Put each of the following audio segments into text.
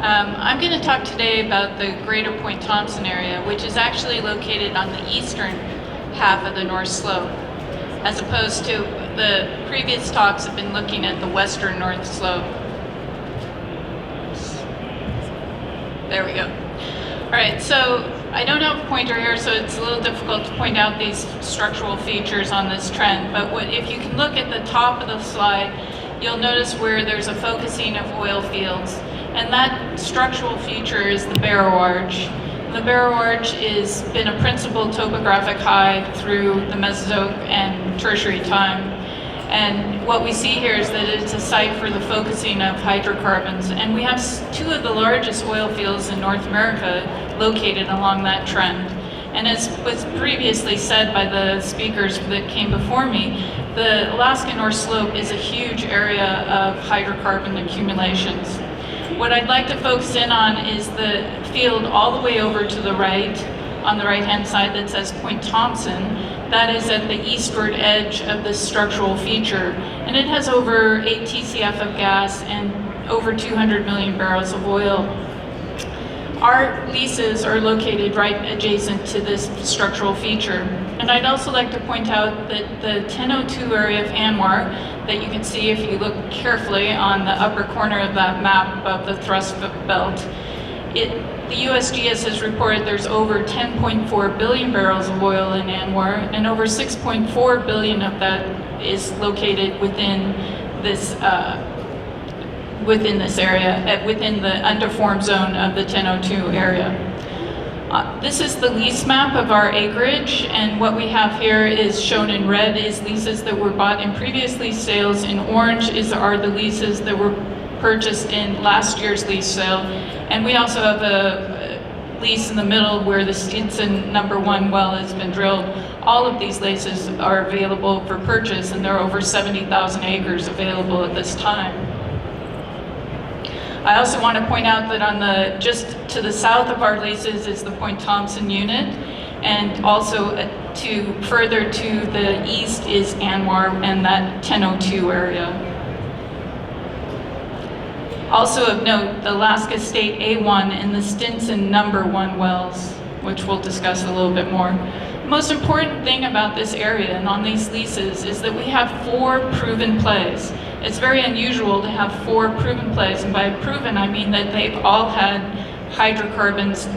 I'm going to talk today about the greater Point Thompson area, which is actually located on the eastern half of the North Slope, as opposed to the previous talks have been looking at the western North Slope. There we go. All right, so I don't have a pointer here, so it's a little difficult to point out these structural features on this trend, but if you can look at the top of the slide, you'll notice where there's a focusing of oil fields. And that structural feature is the Barrow Arch. The Barrow Arch has been a principal topographic high through the Mesozoic and Tertiary time. And what we see here is that it's a site for the focusing of hydrocarbons. And we have two of the largest oil fields in North America located along that trend. And as was previously said by the speakers that came before me, the Alaska North Slope is a huge area of hydrocarbon accumulations. What I'd like to focus in on is the field all the way over to the right, on the right-hand side that says Point Thompson. That is at the eastward edge of this structural feature. And it has over 8 TCF of gas and over 200 million barrels of oil. Our leases are located right adjacent to this structural feature. And I'd also like to point out that the 1002 area of ANWR, that you can see if you look carefully on the upper corner of that map above the thrust belt, the USGS has reported there's over 10.4 billion barrels of oil in ANWR, and over 6.4 billion of that is located within this area, within the underformed zone of the 1002 area. This is the lease map of our acreage, and what we have here is shown in red is leases that were bought in previous lease sales. In orange are the leases that were purchased in last year's lease sale. And we also have a lease in the middle where the Stinson #1 well has been drilled. All of these leases are available for purchase, and there are over 70,000 acres available at this time. I also want to point out that just to the south of our leases is the Point Thompson unit, and also further to the east is ANWR and that 1002 area. Also of note, the Alaska State A1 and the Stinson #1 wells, which we'll discuss a little bit more. The most important thing about this area and on these leases is that we have 4 proven plays. It's very unusual to have 4 proven plays, and by proven I mean that they've all had hydrocarbons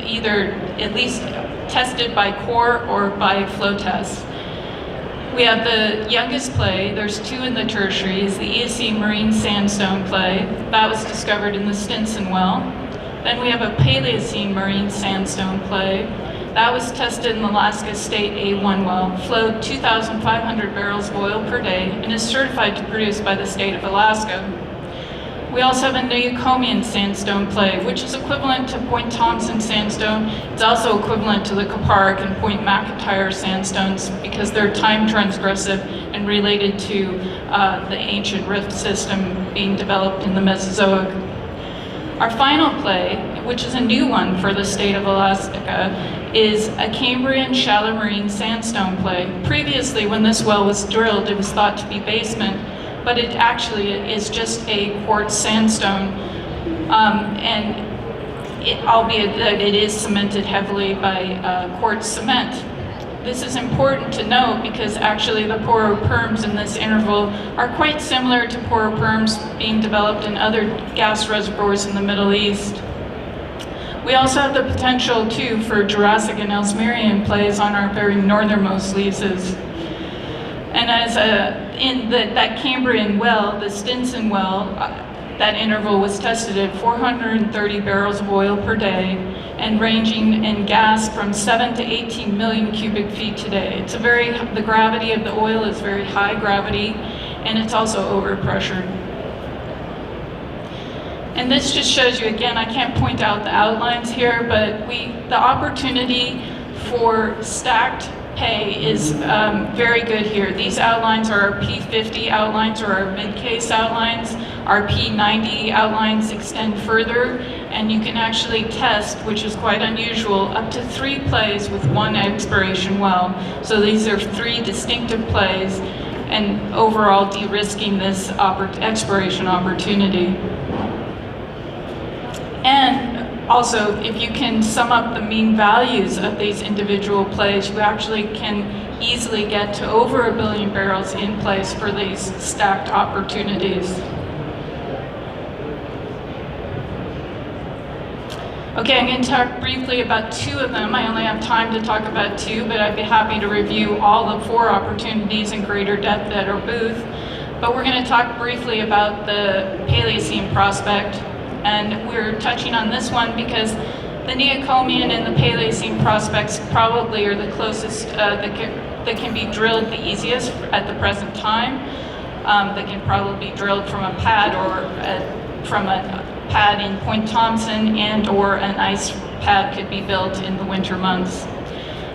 either at least tested by core or by flow tests. We have the youngest play, there's 2 in the Tertiary, is the Eocene marine sandstone play. That was discovered in the Stinson well. Then we have a Paleocene marine sandstone play. That was tested in the Alaska State A1 well, flowed 2,500 barrels of oil per day, and is certified to produce by the state of Alaska. We also have a Newcomian sandstone play, which is equivalent to Point Thompson sandstone. It's also equivalent to the Kuparuk and Point McIntyre sandstones because they're time transgressive and related to the ancient rift system being developed in the Mesozoic. Our final play, which is a new one for the state of Alaska, is a Cambrian shallow marine sandstone play. Previously, when this well was drilled, it was thought to be basement, but it actually is just a quartz sandstone, albeit that it is cemented heavily by quartz cement. This is important to note because actually the poroperms in this interval are quite similar to poroperms being developed in other gas reservoirs in the Middle East. We also have the potential too for Jurassic and Ellsmerian plays on our very northernmost leases. And as in that Cambrian well, the Stinson well, that interval was tested at 430 barrels of oil per day and ranging in gas from 7 to 18 million cubic feet today. The gravity of the oil is very high gravity, and it's also overpressured. And this just shows you, again, I can't point out the outlines here, but the opportunity for stacked pay is very good here. These outlines are our P50 outlines or our mid-case outlines. Our P90 outlines extend further, and you can actually test, which is quite unusual, up to 3 plays with 1 exploration well. So these are 3 distinctive plays, and overall de-risking this exploration opportunity. Also, if you can sum up the mean values of these individual plays, you actually can easily get to over 1 billion barrels in place for these stacked opportunities. Okay, I'm going to talk briefly about 2 of them. I only have time to talk about 2, but I'd be happy to review all the 4 opportunities in greater depth at our booth. But we're going to talk briefly about the Paleocene prospect. And we're touching on this one because the Neocomian and the Paleocene prospects probably are the closest that can be drilled the easiest at the present time. They can probably be drilled from a pad or from a pad in Point Thompson, and or an ice pad could be built in the winter months.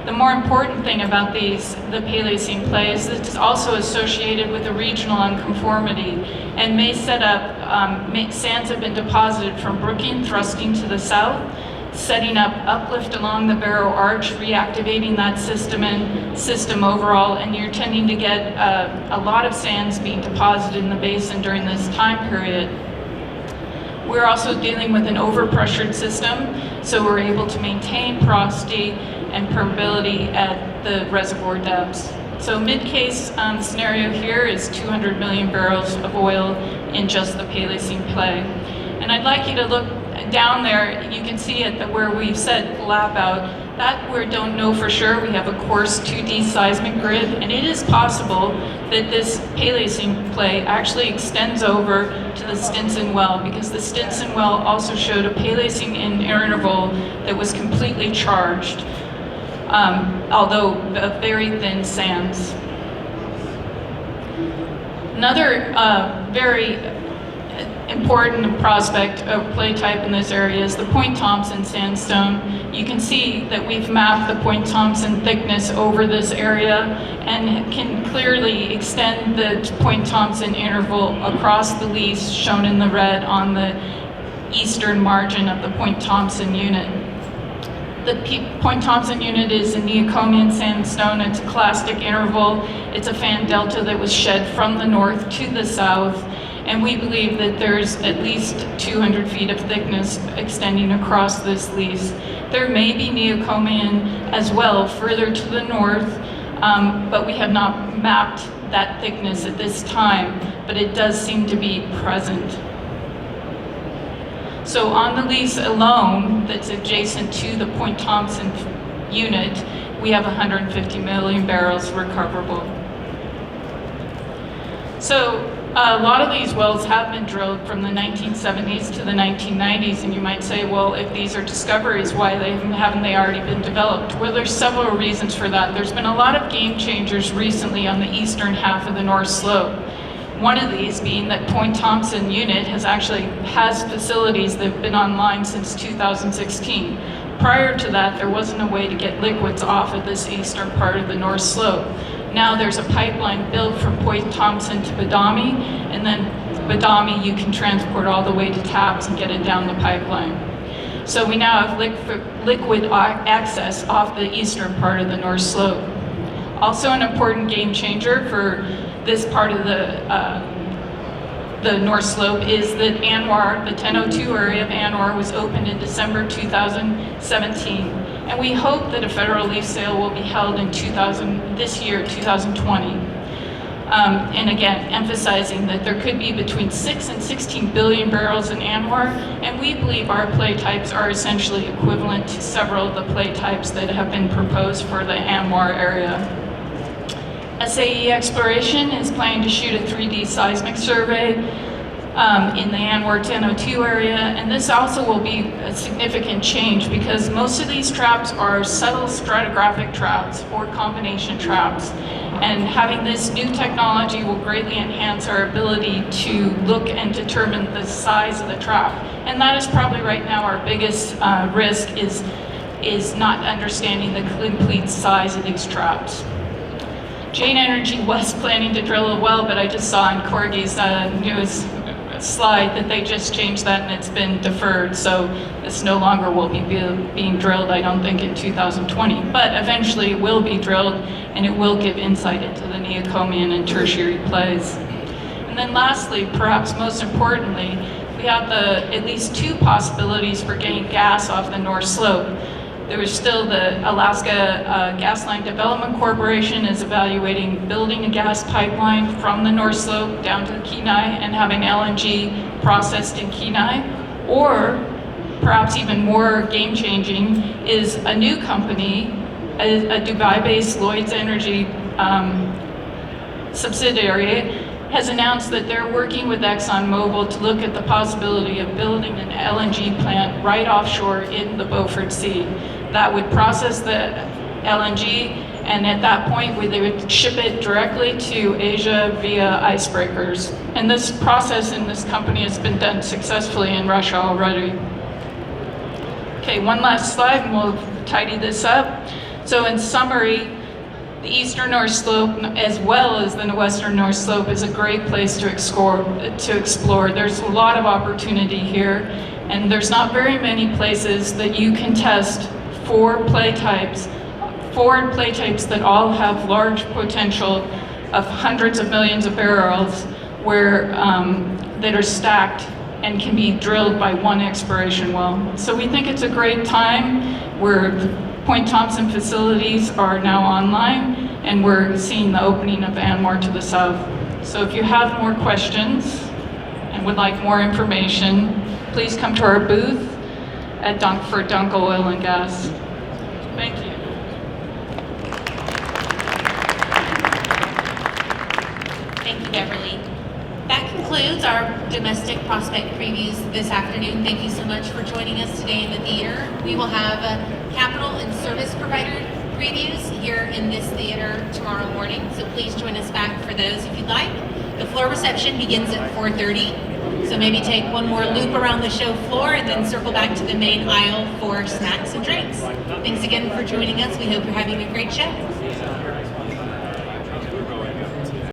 The more important thing about the Paleocene play is that it's also associated with a regional unconformity and may set up, sands have been deposited from Brookine thrusting to the south, setting up uplift along the Barrow Arch, reactivating that system overall, and you're tending to get a lot of sands being deposited in the basin during this time period. We're also dealing with an overpressured system, so we're able to maintain porosity and permeability at the reservoir depths. So mid-case scenario here is 200 million barrels of oil in just the Paleocene play. And I'd like you to look down there. You can see it where we've said lap out. That we don't know for sure. We have a coarse 2D seismic grid, and it is possible that this Paleocene play actually extends over to the Stinson well, because the Stinson well also showed a Paleocene interval that was completely charged, although of very thin sands. Another very important prospect of play type in this area is the Point Thompson sandstone. You can see that we've mapped the Point Thompson thickness over this area and can clearly extend the Point Thompson interval across the lease shown in the red on the eastern margin of the Point Thompson unit. The Point Thompson unit is a Neocomian sandstone. It's a clastic interval. It's a fan delta that was shed from the north to the south. And we believe that there's at least 200 feet of thickness extending across this lease. There may be Neocomian as well further to the north, but we have not mapped that thickness at this time, but it does seem to be present. So on the lease alone that's adjacent to the Point Thompson unit, we have 150 million barrels recoverable. So a lot of these wells have been drilled from the 1970s to the 1990s, and you might say, well, if these are discoveries, why haven't they already been developed? Well, there's several reasons for that. There's been a lot of game changers recently on the eastern half of the North Slope. One of these being that Point Thompson unit has facilities that have been online since 2016. Prior to that, there wasn't a way to get liquids off of this eastern part of the North Slope. Now there's a pipeline built from Point Thompson to Badami, and then Badami you can transport all the way to TAPS and get it down the pipeline. So we now have liquid access off the eastern part of the North Slope. Also an important game changer for this part of the North Slope is that ANWR, the 1002 area of ANWR, was opened in December 2017. And we hope that a federal lease sale will be held in this year, 2020. And again, emphasizing that there could be between 6 and 16 billion barrels in ANWR, and we believe our play types are essentially equivalent to several of the play types that have been proposed for the ANWR area. SAE Exploration is planning to shoot a 3D seismic survey in the ANWR 1002 area, and this also will be a significant change because most of these traps are subtle stratigraphic traps or combination traps, and having this new technology will greatly enhance our ability to look and determine the size of the trap. And that is probably right now our biggest risk is not understanding the complete size of these traps. Jane Energy was planning to drill a well, but I just saw on Corgie's news slide that they just changed that and it's been deferred, so this no longer will be being drilled, I don't think, in 2020. But eventually it will be drilled, and it will give insight into the Neocomian and tertiary plays. And then lastly, perhaps most importantly, we we have at least two possibilities for getting gas off the North Slope. There was still the Alaska Gas Line Development Corporation is evaluating building a gas pipeline from the North Slope down to Kenai and having LNG processed in Kenai. Or perhaps even more game-changing is a new company, a Dubai-based Lloyd's Energy subsidiary, has announced that they're working with ExxonMobil to look at the possibility of building an LNG plant right offshore in the Beaufort Sea that would process the LNG, and at that point they would ship it directly to Asia via icebreakers. And this process in this company has been done successfully in Russia already. Okay, one last slide and we'll tidy this up. So in summary, the eastern North Slope, as well as the western North Slope, is a great place to explore. There's a lot of opportunity here, and there's not very many places that you can test four play types that all have large potential of hundreds of millions of barrels that are stacked and can be drilled by one exploration well. So we think it's a great time. Point Thompson facilities are now online, and we're seeing the opening of Anmar to the south. So if you have more questions and would like more information, please come to our booth for Donkel Oil and Gas. Thank you. Thank you, Beverly. That concludes our domestic prospect previews this afternoon. Thank you so much for joining us today in the theater. We will have capital and service provider previews here in this theater tomorrow morning, so please join us back for those if you'd like. The floor reception begins at 4:30, so maybe take one more loop around the show floor and then circle back to the main aisle for snacks and drinks. Thanks again for joining us. We hope you're having a great show.